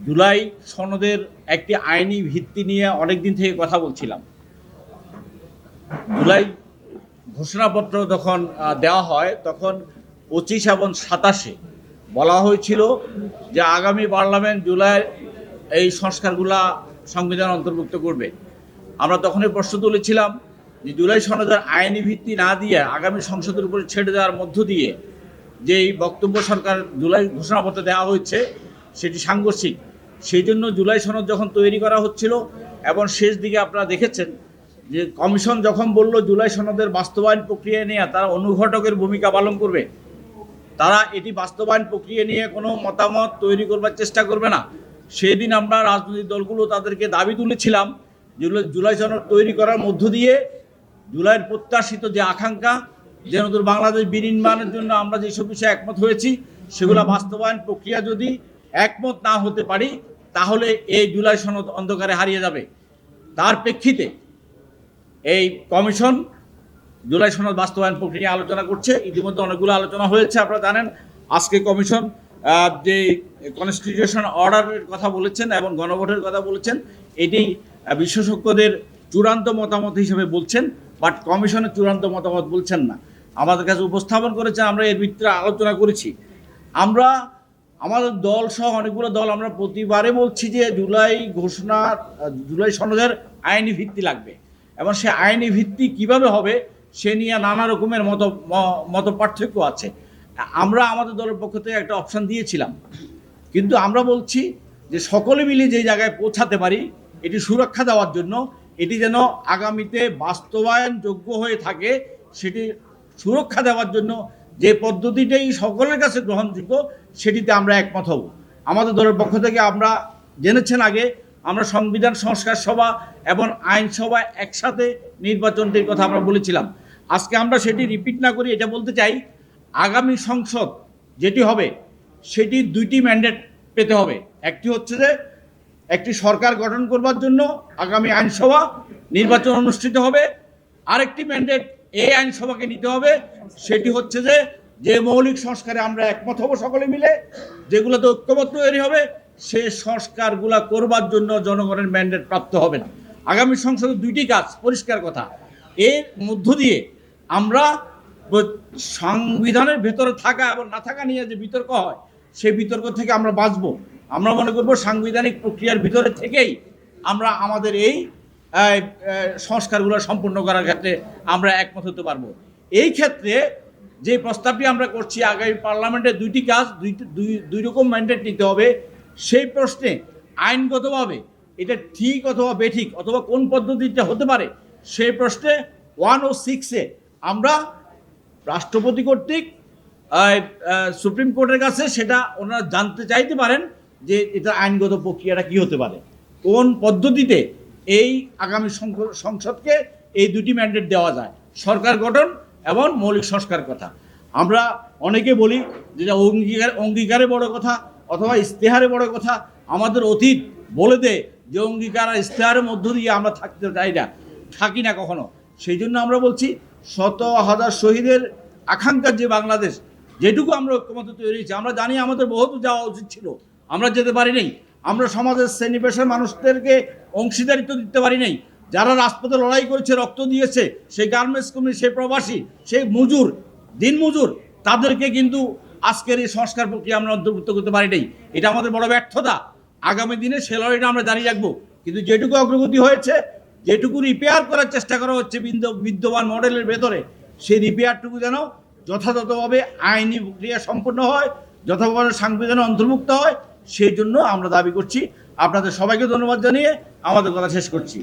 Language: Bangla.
জুলাই সনদের একটি আইনি ভিত্তি নিয়ে অনেক দিন থেকে কথা বলছিলাম। জুলাই ঘোষণাপত্র যখন দেওয়া হয় তখন 25 এবং 27 বলা হয়েছিল যে আগামী পার্লামেন্ট জুলাই এই সংস্কারগুলা সংবিধান অন্তর্ভুক্ত করবে। আমরা তখনই প্রশ্ন তুলেছিলাম যে জুলাই সনদের আইনি ভিত্তি না দিয়ে আগামী সংসদের উপরে ছেড়ে দেওয়ার মধ্য দিয়ে যেই বক্তব্য সরকার জুলাই ঘোষণাপত্রে দেওয়া হয়েছে সেটি সাংঘর্ষিক। সেই জন্য জুলাই সনদ যখন তৈরি করা হচ্ছিল এবং শেষ দিকে আপনারা দেখেছেন যে কমিশন যখন বলল জুলাই সনদের বাস্তবায়ন প্রক্রিয়া নিয়ে তারা অনুঘটকের ভূমিকা পালন করবে, তারা এটি বাস্তবায়ন প্রক্রিয়া নিয়ে কোনো মতামত তৈরি করবার চেষ্টা করবে না। সেই দিন আমরা রাজনৈতিক দলগুলো তাদেরকে দাবি তুলেছিলাম যেগুলো জুলাই সনদ তৈরি করার মধ্য দিয়ে জুলাইয়ের প্রত্যাশিত যে আকাঙ্ক্ষা যে নতুন বাংলাদেশ বিনির্মাণের জন্য আমরা যেসব বিষয়ে একমত হয়েছি সেগুলো বাস্তবায়ন প্রক্রিয়া যদি একমত না হতে পারি তাহলে এই জুলাই সনদ অন্ধকারে হারিয়ে যাবে। তার প্রেক্ষিতে এই কমিশন জুলাই সনদ বাস্তবায়ন প্রক্রিয়া আলোচনা করছে। ইতিমধ্যে অনেকগুলো আলোচনা হয়েছে, আপনারা জানেন। আজকে কমিশন যে কনস্টিটিউশন অর্ডারের কথা বলেছেন এবং গণভোটের কথা বলেছেন, এটি বিশেষজ্ঞদের চূড়ান্ত মতামত হিসেবে বলছেন, বাট কমিশনের চূড়ান্ত মতামত বলছেন না। আমাদের কাছে উপস্থাপন করেছেন, আমরা এর ভিতরে আলোচনা করেছি। আমরা আমাদের দল সহ অনেকগুলো দল আমরা প্রতিবারে বলছি যে জুলাই সনদের আইনি ভিত্তি লাগবে এবং সে আইনি ভিত্তি কিভাবে হবে সে নিয়ে নানা রকমের মত পার্থক্য আছে। আমরা আমাদের দলের পক্ষ থেকে একটা অপশান দিয়েছিলাম, কিন্তু আমরা বলছি যে সকলে মিলে যে জায়গায় পৌঁছাতে পারি এটি সুরক্ষা দেওয়ার জন্য, এটি যেন আগামীতে বাস্তবায়নযোগ্য হয়ে থাকে, সেটি সুরক্ষা দেওয়ার জন্য যে পদ্ধতিটাই সকলের কাছে গ্রহণযোগ্য সেটিতে আমরা একমত হব। আমাদের দলের পক্ষ থেকে আমরা জেনেছেন আগে আমরা সংবিধান সংস্কার সভা এবং আইনসভা একসাথে নির্বাচনটির কথা আমরা বলেছিলাম। আজকে আমরা সেটি রিপিট না করি এটা বলতে চাই, আগামী সংসদ যেটি হবে সেটি 2টি ম্যান্ডেট পেতে হবে। একটি হচ্ছে যে একটি সরকার গঠন করবার জন্য আগামী আইনসভা নির্বাচন অনুষ্ঠিত হবে, আরেকটি ম্যান্ডেট এই আইনসভাকে নিতে হবে, সেটি হচ্ছে যে মৌলিক সংস্কারে আমরা একমত হব সকলে মিলে, যেগুলোতে ঐক্যমত তৈরি হবে, সে সংস্কারগুলা করবার জন্য জনগণের ম্যান্ডেট প্রাপ্ত হবে না। আগামী সংসদের 2টি কাজ পরিষ্কার কথা। এর মধ্য দিয়ে আমরা সংবিধানের ভেতরে থাকা এবং না থাকা নিয়ে যে বিতর্ক হয় সেই বিতর্ক থেকে আমরা বাঁচবো। আমরা মনে করব সাংবিধানিক প্রক্রিয়ার ভিতরে থেকেই আমরা আমাদের এই সংস্কারগুলো সম্পূর্ণ করার ক্ষেত্রে আমরা একমত হতে পারবো। এই ক্ষেত্রে যে প্রস্তাবটি আমরা করছি আগামী পার্লামেন্টে 2টি কাজ, দুই রকম ম্যান্ডেট নিতে হবে। সেই প্রশ্নে আইনগতভাবে এটা ঠিক অথবা বেঠিক অথবা কোন পদ্ধতিটা হতে পারে সেই প্রশ্নে 106-এ আমরা রাষ্ট্রপতি কর্তৃক সুপ্রিম কোর্টের কাছে সেটা ওনারা জানতে চাইতে পারেন যে এটা আইনগত প্রক্রিয়াটা কি হতে পারে, কোন পদ্ধতিতে এই আগামী সংসদকে এই 2টি ম্যান্ডেট দেওয়া যায়, সরকার গঠন এবং মৌলিক সংস্কার কথা। আমরা অনেকে বলি যে অঙ্গীকারে বড় কথা অথবা ইশতেহারে বড় কথা। আমাদের অতীত বলে দেয় যে অঙ্গীকার আর ইশতেহারের মধ্য দিয়ে আমরা থাকি না কখনো। সেই জন্য আমরা বলছি শত হাজার শহীদের আকাঙ্ক্ষার যে বাংলাদেশ, যেটুকু আমরা ঐক্যমত তৈরি হয়েছি, আমরা জানি আমাদের বহুত যাওয়া উচিত ছিল, আমরা যেতে পারি নাই। আমরা সমাজের শ্রেণী পেশার মানুষদেরকে অংশীদারিত্ব দিতে পারি নাই। যারা রাজপথে লড়াই করেছে, রক্ত দিয়েছে, সেই গার্মেন্টস কর্মী, সেই প্রবাসী, সেই মজুর, দিন মজুর, তাদেরকে কিন্তু আজকের এই সংস্কার প্রক্রিয়া আমরা অন্তর্ভুক্ত করতে পারি নাই। এটা আমাদের বড় ব্যর্থতা। আগামী দিনে সে লড়াইটা আমরা জারি রাখবো, কিন্তু যেটুকু অগ্রগতি হয়েছে, যেটুকু রিপেয়ার করার চেষ্টা করা হচ্ছে বিদ্যমান মডেলের ভেতরে, সেই রিপেয়ারটুকু যেন যথাযথভাবে আইনি প্রক্রিয়া সম্পন্ন হয়, যথাযথভাবে সংবিধানে অন্তর্ভুক্ত হয়, সেই জন্য আমরা দাবি করছি। আপনাদের সবাইকে ধন্যবাদ জানিয়ে আমাদের কথা শেষ করছি।